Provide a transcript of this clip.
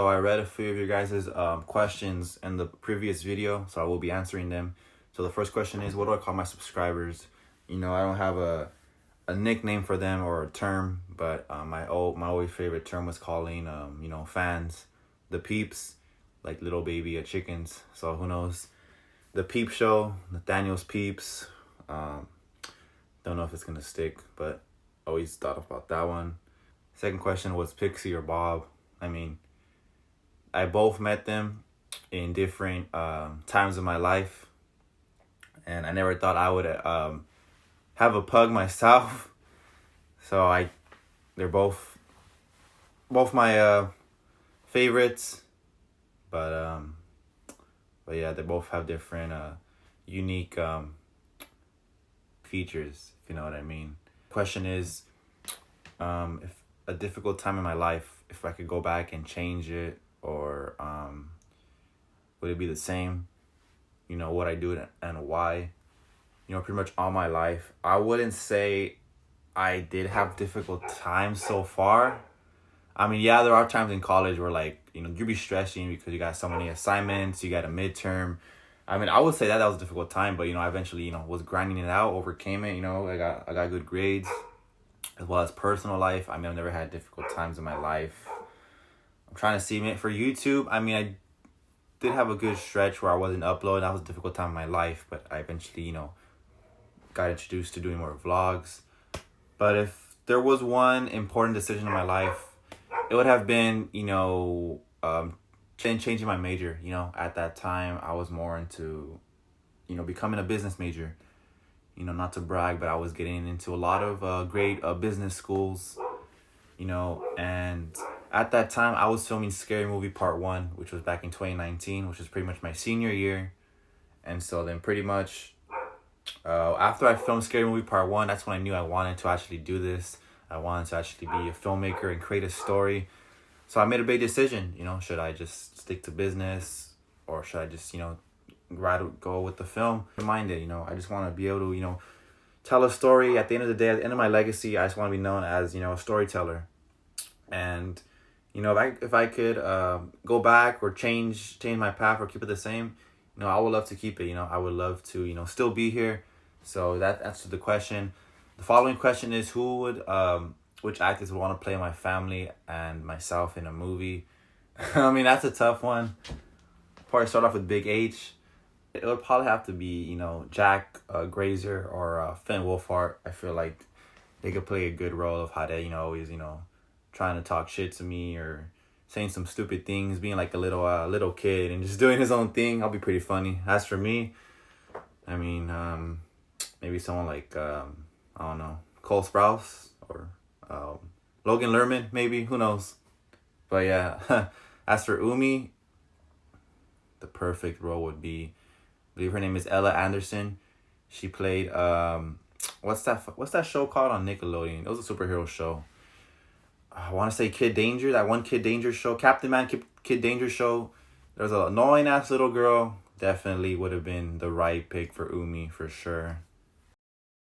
So I read a few of your guys' questions in the previous video, so I will be answering them. So the first question is, what do I call my subscribers? I don't have a nickname for them or a term, but my always favorite term was calling fans the peeps, like little baby chickens. So who knows? The Peep Show, Nathaniel's Peeps. Don't know if it's gonna stick, but always thought about that one. Second question was Pixie or Bob. I both met them in different times of my life, and I never thought I would have a pug myself. So they're both my favorites, but yeah, they both have different unique features, if you know what I mean. Question is, if a difficult time in my life, if I could go back and change it, or would it be the same? What I do and why? Pretty much all my life, I wouldn't say I did have difficult times so far. Yeah, there are times in college where you be stressing because you got so many assignments, you got a midterm. I would say that was a difficult time, but I eventually was grinding it out, overcame it. I got good grades, as well as personal life. I've never had difficult times in my life. I'm trying to see it for YouTube. I did have a good stretch where I wasn't uploading. That was a difficult time in my life, but I eventually got introduced to doing more vlogs. But if there was one important decision in my life, it would have been changing my major. At that time I was more into becoming a business major. Not to brag, but I was getting into a lot of great business schools, and at that time I was filming Scary Movie Part 1, which was back in 2019, which was pretty much my senior year. And so then pretty much after I filmed Scary Movie Part 1, that's when I knew I wanted to actually do this. I wanted to actually be a filmmaker and create a story. So I made a big decision, should I just stick to business, or should I just, go with the film? Minded, I just want to be able to, tell a story. At the end of the day, at the end of my legacy, I just want to be known as, a storyteller. And, if I could go back or change my path or keep it the same, I would love to keep it. I would love to, still be here. So that answers the question. The following question is, which actors would want to play my family and myself in a movie? That's a tough one. Probably start off with Big H. It would probably have to be, Jack Grazer or Finn Wolfhard. I feel like they could play a good role of how they, always, trying to talk shit to me or saying some stupid things, being like a little kid and just doing his own thing. I'll be pretty funny. As for me, maybe someone like, I don't know, Cole Sprouse or Logan Lerman, maybe. Who knows? But yeah, as for Umi, the perfect role would be, I believe her name is Ella Anderson. She played what's that show called on Nickelodeon? It was a superhero show. I want to say Kid Danger, that one Kid Danger show, Captain Man Kid Danger show. There was an annoying ass little girl. Definitely would have been the right pick for Umi for sure.